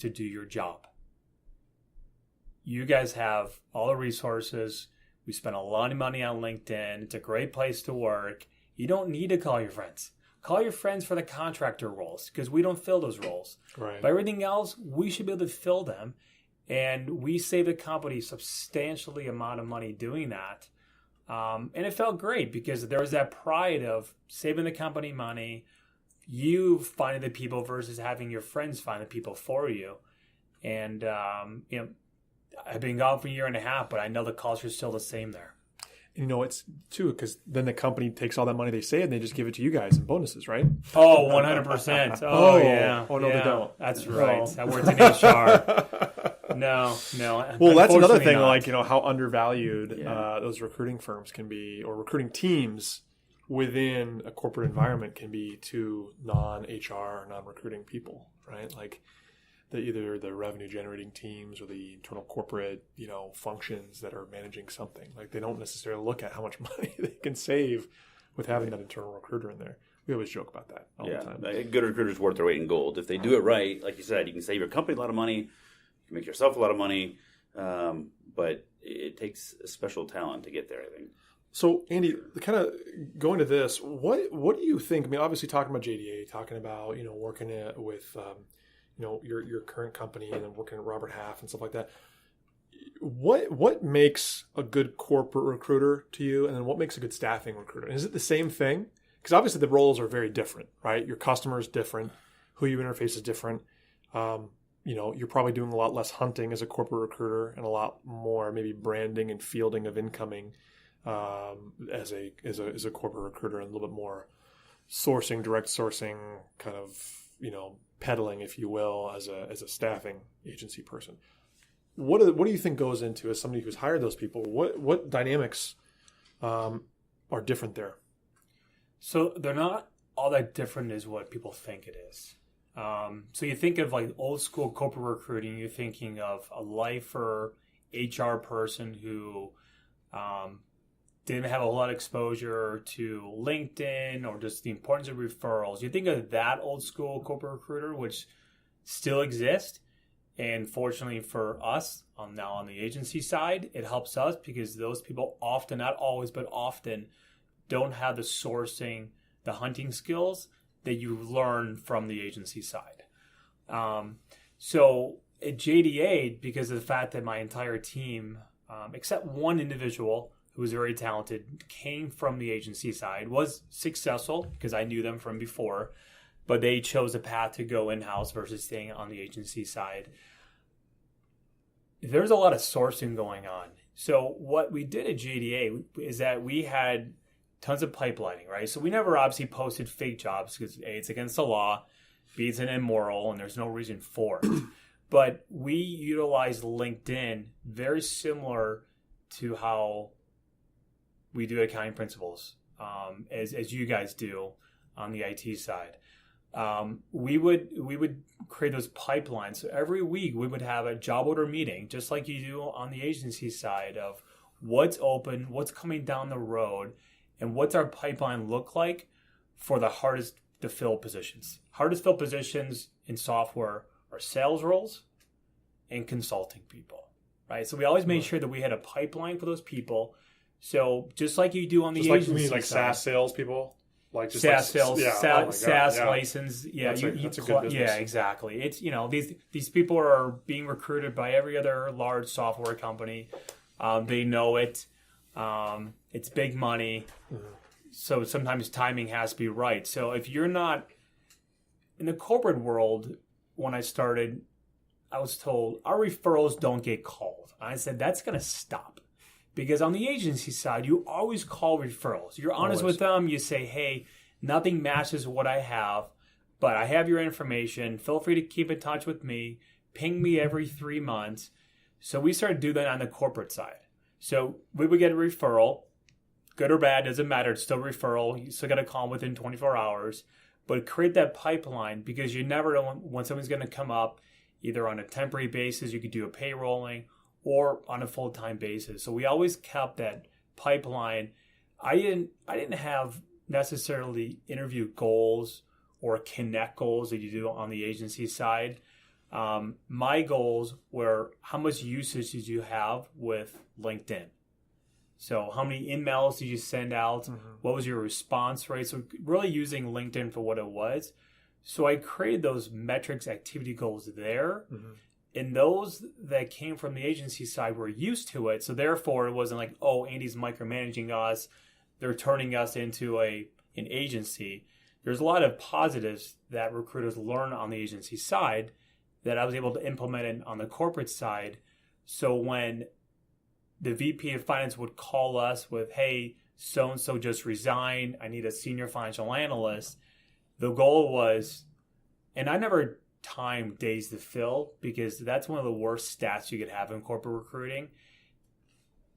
to do your job. You guys have all the resources. We spend a lot of money on LinkedIn. It's a great place to work. You don't need to call your friends. Call your friends for the contractor roles because we don't fill those roles. Right. But everything else, we should be able to fill them. And we save the company substantially amount of money doing that. And it felt great because there was that pride of saving the company money, you finding the people versus having your friends find the people for you. And, I've been gone for a year and a half, but I know the culture is still the same there. And it's too, because then the company takes all that money they save and they just give it to you guys in bonuses, right? Oh, 100%. Oh, yeah. Oh, no, yeah. they don't. That's right. I worked in HR. No. Well, that's another thing, not. how undervalued those recruiting firms can be, or recruiting teams within a corporate environment can be to non-HR, non-recruiting people, right? Like either the revenue generating teams or the internal corporate, functions that are managing something. Like they don't necessarily look at how much money they can save with having that internal recruiter in there. We always joke about that all the time. A good recruiter's worth their weight in gold. If they do it right, like you said, you can save your company a lot of money, you can make yourself a lot of money, but it takes a special talent to get there, I think. So, Andy, kind of going to this, what do you think? I mean, obviously talking about JDA, talking about, working with your current company and then working at Robert Half and stuff like that. What makes a good corporate recruiter to you, and then what makes a good staffing recruiter? And is it the same thing? Because obviously the roles are very different, right? Your customer is different, who you interface is different. You're probably doing a lot less hunting as a corporate recruiter and a lot more maybe branding and fielding of incoming as a corporate recruiter, and a little bit more sourcing, direct sourcing, kind of peddling, if you will, as a staffing agency person. What do you think goes into, as somebody who's hired those people, what dynamics are different there? So they're not all that different as what people think it is. So you think of like old school corporate recruiting, you're thinking of a lifer HR person who didn't have a lot of exposure to LinkedIn or just the importance of referrals. You think of that old school corporate recruiter, which still exists. And fortunately for us, now on the agency side, it helps us because those people often, not always, but often don't have the sourcing, the hunting skills that you learn from the agency side. So at JDA, because of the fact that my entire team, except one individual who was very talented, came from the agency side, was successful because I knew them from before, but they chose a path to go in-house versus staying on the agency side. There's a lot of sourcing going on. So what we did at JDA is that we had tons of pipelining, right? So we never obviously posted fake jobs because A, it's against the law, B, it's an immoral, and there's no reason for it. But we utilized LinkedIn very similar to how we do accounting principles, as you guys do on the IT side. We would create those pipelines. So every week we would have a job order meeting, just like you do on the agency side, of what's open, what's coming down the road, and what's our pipeline look like for the hardest to fill positions. Hardest fill positions in software are sales roles and consulting people, right? So we always made sure that we had a pipeline for those people. So just like you do on the agency you mean like side, SaaS salespeople? Like just SaaS sales, SaaS yeah. license. Yeah, that's a good business. Yeah, exactly. It's these people are being recruited by every other large software company. They know it. It's big money. Mm-hmm. So sometimes timing has to be right. So if you're not in the corporate world, when I started, I was told our referrals don't get called. I said that's going to stop. Because on the agency side, you always call referrals. You're honest with them. You say, hey, nothing matches what I have, but I have your information. Feel free to keep in touch with me. Ping me every 3 months. So we started doing that on the corporate side. So we would get a referral. Good or bad, doesn't matter. It's still a referral. You still got to call them within 24 hours. But create that pipeline because you never know when something's going to come up, either on a temporary basis. You could do a payrolling, or on a full-time basis. So we always kept that pipeline. I didn't have necessarily interview goals or connect goals that you do on the agency side. my goals were how much usage did you have with LinkedIn? So how many emails did you send out? What was your response rate? So really using LinkedIn for what it was. So I created those metrics activity goals there. And those that came from the agency side were used to it. So therefore, it wasn't like, oh, Andy's micromanaging us. They're turning us into an agency. There's a lot of positives that recruiters learn on the agency side that I was able to implement it on the corporate side. So when the VP of finance would call us with, hey, so-and-so just resigned, I need a senior financial analyst. The goal was, and I never timed days to fill because that's one of the worst stats you could have in corporate recruiting.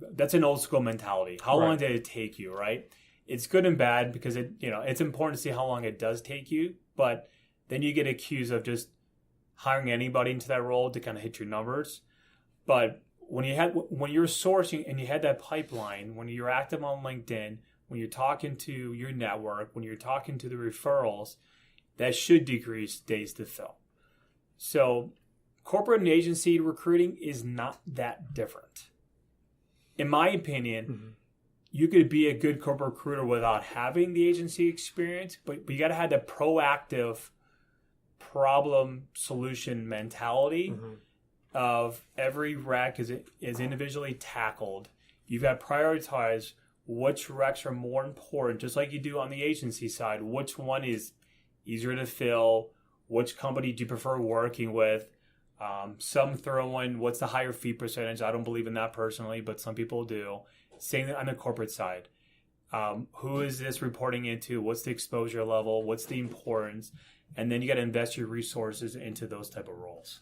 That's an old school mentality. How long did it take you, right? It's good and bad because it's important to see how long it does take you, but then you get accused of just hiring anybody into that role to kind of hit your numbers. But when you're sourcing and you had that pipeline, when you're active on LinkedIn, when you're talking to your network, when you're talking to the referrals, that should decrease days to fill. So corporate and agency recruiting is not that different. In my opinion, you could be a good corporate recruiter without having the agency experience, but you got to have the proactive problem solution mentality of every rec is individually tackled. You've got to prioritize which recs are more important, just like you do on the agency side. Which one is easier to fill? Which company do you prefer working with? Some throw in what's the higher fee percentage. I don't believe in that personally, but some people do. Same on the corporate side. Who is this reporting into? What's the exposure level? What's the importance? And then you got to invest your resources into those type of roles.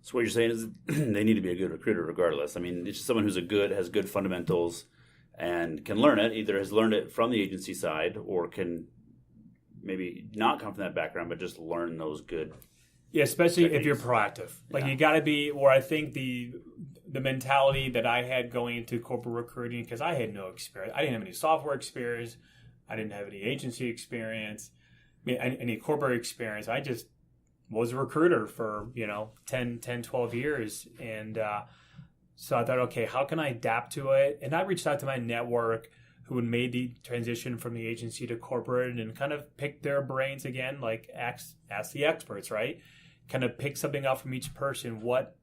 So what you're saying is they need to be a good recruiter regardless. I mean, it's just someone has good fundamentals and can learn it. Either has learned it from the agency side or can maybe not come from that background, but just learn those good. Yeah, especially techniques. If you're proactive. Like you got to be, or I think the mentality that I had going into corporate recruiting, because I had no experience. I didn't have any software experience. I didn't have any agency experience, any corporate experience. I just was a recruiter for, 10, 12 years. And so I thought, okay, how can I adapt to it? And I reached out to my network who had made the transition from the agency to corporate and kind of pick their brains again, like ask the experts, right? Kind of pick something out from each person. What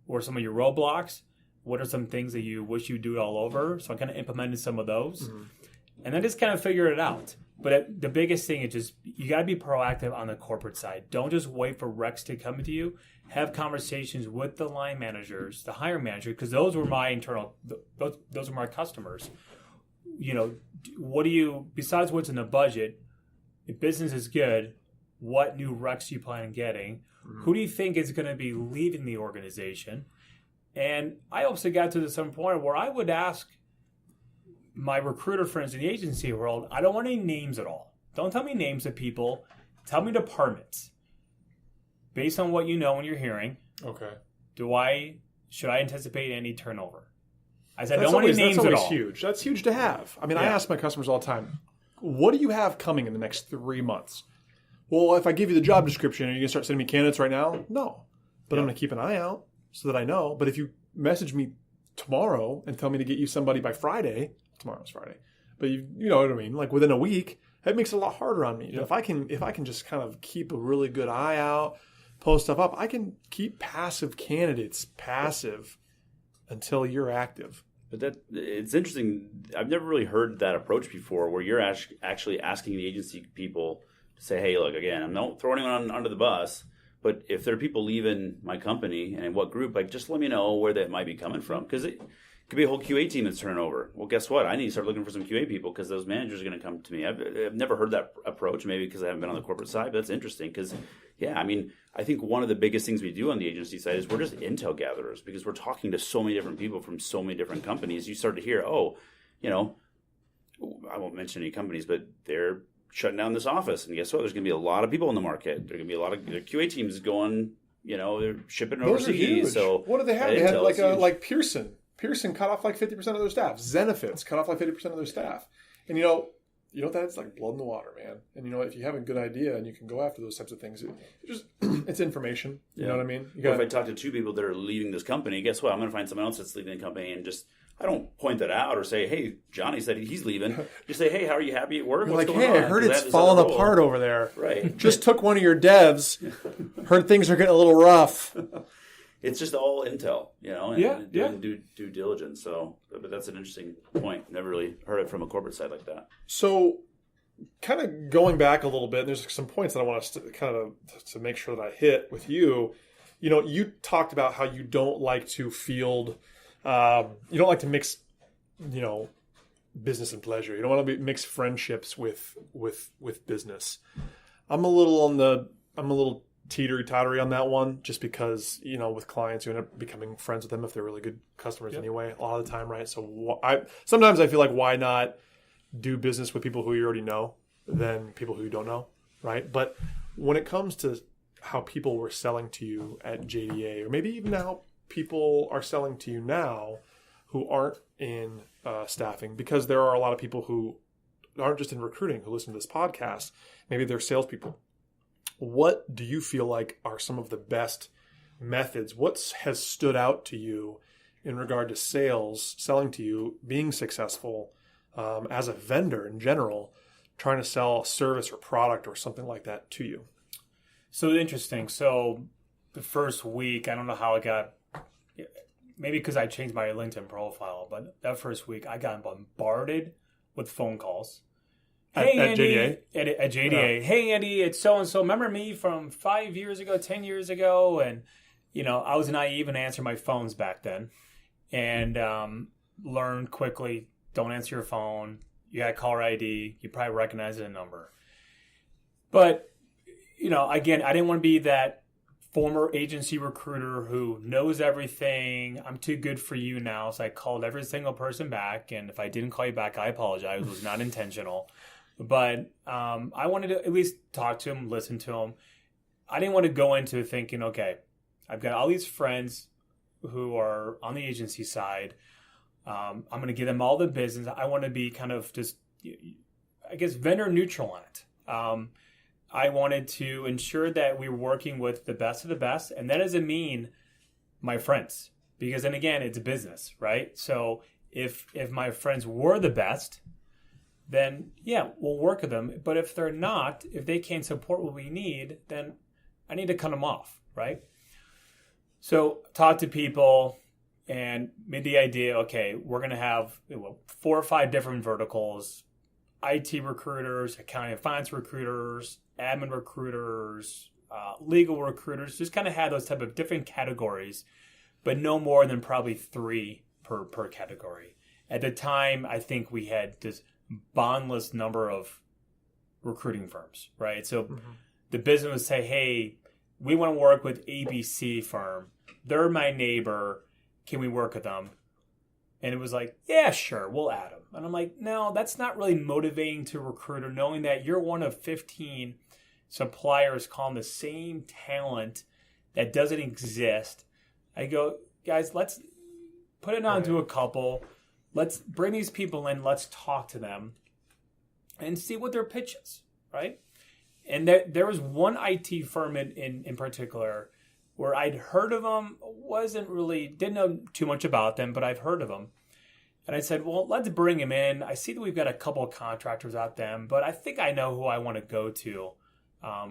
were some of your roadblocks? What are some things that you wish you'd do it all over? So I kind of implemented some of those. And then just kind of figured it out. But the biggest thing is just you got to be proactive on the corporate side. Don't just wait for recs to come to you. Have conversations with the line managers, the hiring manager, because those were my those were my customers. What do you, besides what's in the budget, if business is good, what new recs do you plan on getting? Who do you think is going to be leaving the organization? And I also got to some point where I would ask my recruiter friends in the agency world, I don't want any names at all. Don't tell me names of people. Tell me departments. Based on what you know and you're hearing, should I anticipate any turnover? I said, I don't want any names at all. That's always huge. That's huge to have. I mean, I ask my customers all the time, what do you have coming in the next 3 months? Well, if I give you the job description, are you going to start sending me candidates right now? No. But I'm going to keep an eye out so that I know. But if you message me tomorrow and tell me to get you somebody by Friday, tomorrow's Friday, but you know what I mean? Like within a week, that makes it a lot harder on me. But if I can just kind of keep a really good eye out, post stuff up, I can keep passive candidates passive until you're active. But it's interesting. I've never really heard that approach before, where you're actually asking the agency people to say, "Hey, look, again, I'm not throwing anyone under the bus, but if there are people leaving my company and in what group, like just let me know where that might be coming from, because it could be a whole QA team that's turning over. Well, guess what? I need to start looking for some QA people because those managers are going to come to me." I've never heard that approach, maybe because I haven't been on the corporate side, but that's interesting because, I think one of the biggest things we do on the agency side is we're just intel gatherers because we're talking to so many different people from so many different companies. You start to hear, I won't mention any companies, but they're shutting down this office. And guess what? There's going to be a lot of people in the market. There are going to be a lot of QA teams going, they're shipping overseas. Those are huge. So what do they have? They had like Pearson. Pearson cut off like 50% of their staff. Zenefits cut off like 50% of their staff. And, that's like blood in the water, man. And if you have a good idea and you can go after those types of things, it's information. You know what I mean? If I talk to two people that are leaving this company, guess what? I'm going to find someone else that's leaving the company, and I don't point that out or say, hey, Johnny said he's leaving. Just say, hey, how are you happy at work? What's going on? I heard it's falling apart over there. Right. Just took one of your devs. Heard things are getting a little rough. It's just all intel, and doing due diligence. So, but that's an interesting point. Never really heard it from a corporate side like that. So, kind of going back a little bit, there's some points that I want us to kind of to make sure that I hit with you. You talked about how you don't like to field, you don't like to mix, business and pleasure. You don't want to mix friendships with business. I'm a little teetery-tottery on that one, just because with clients you end up becoming friends with them if they're really good customers anyway a lot of the time, right? So sometimes I feel like, why not do business with people who you already know than people who you don't know, right? But when it comes to how people were selling to you at JDA, or maybe even how people are selling to you now who aren't in staffing, because there are a lot of people who aren't just in recruiting who listen to this podcast, maybe they're salespeople. What do you feel like are some of the best methods? What has stood out to you in regard to sales, selling to you, being successful as a vendor in general, trying to sell a service or product or something like that to you? So interesting. So the first week, I don't know how it got, maybe because I changed my LinkedIn profile, but that first week I got bombarded with phone calls. Hey, at Andy, JDA? At JDA. Hey, Andy, it's so-and-so. Remember me from 5 years ago, 10 years ago? And, I was naive and answered my phones back then. And learned quickly, don't answer your phone. You got caller ID. You probably recognize the number. But, again, I didn't want to be that former agency recruiter who knows everything. I'm too good for you now. So I called every single person back. And if I didn't call you back, I apologize. It was not intentional. But I wanted to at least talk to him, listen to him. I didn't want to go into thinking, okay, I've got all these friends who are on the agency side. I'm going to give them all the business. I want to be kind of just, I guess, vendor neutral on it. I wanted to ensure that we were working with the best of the best. And that doesn't mean my friends. Because then again, it's a business, right? So if my friends were the best, then yeah, we'll work with them. But if they're not, if they can't support what we need, then I need to cut them off, right? So talk to people and made the idea, okay, we're going to have 4 or 5 different verticals: IT recruiters, accounting and finance recruiters, admin recruiters, legal recruiters. Just kind of had those type of different categories, but no more than probably 3 per category. At the time, I think we had this boundless number of recruiting firms, right? So the business would say, hey, we want to work with ABC firm. They're my neighbor. Can we work with them? And it was like, yeah, sure, we'll add them. And I'm like, no, that's not really motivating to a recruiter, knowing that you're one of 15 suppliers calling the same talent that doesn't exist. I go, guys, let's put it on to a couple. Let's bring these people in. Let's talk to them and see what their pitch is, right? And there was one IT firm in particular where I'd heard of them, didn't know too much about them, but I've heard of them. And I said, well, let's bring him in. I see that we've got a couple of contractors out there, but I think I know who I want to go to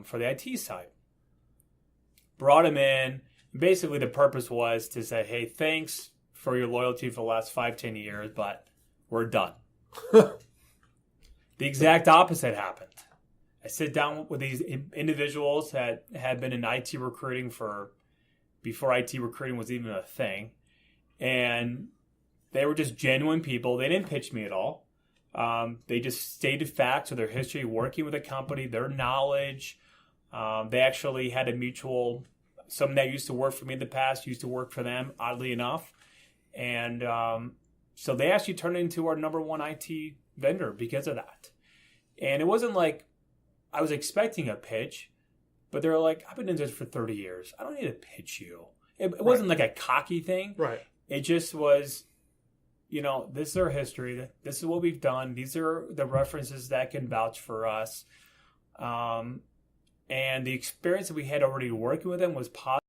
for the IT side. Brought him in. Basically, the purpose was to say, hey, thanks for your loyalty for the last 5-10 years, but we're done. The exact opposite happened. I sit down with these individuals that had been in IT recruiting before IT recruiting was even a thing. And they were just genuine people. They didn't pitch me at all. They just stated facts of their history working with a company, their knowledge. They actually had a mutual, someone that used to work for me in the past used to work for them, oddly enough. And so they actually turned into our number one IT vendor because of that. And it wasn't like I was expecting a pitch, but they were like, I've been in this for 30 years. I don't need to pitch you. It wasn't like a cocky thing. Right. It just was, this is our history. This is what we've done. These are the references that can vouch for us. And the experience that we had already working with them was positive.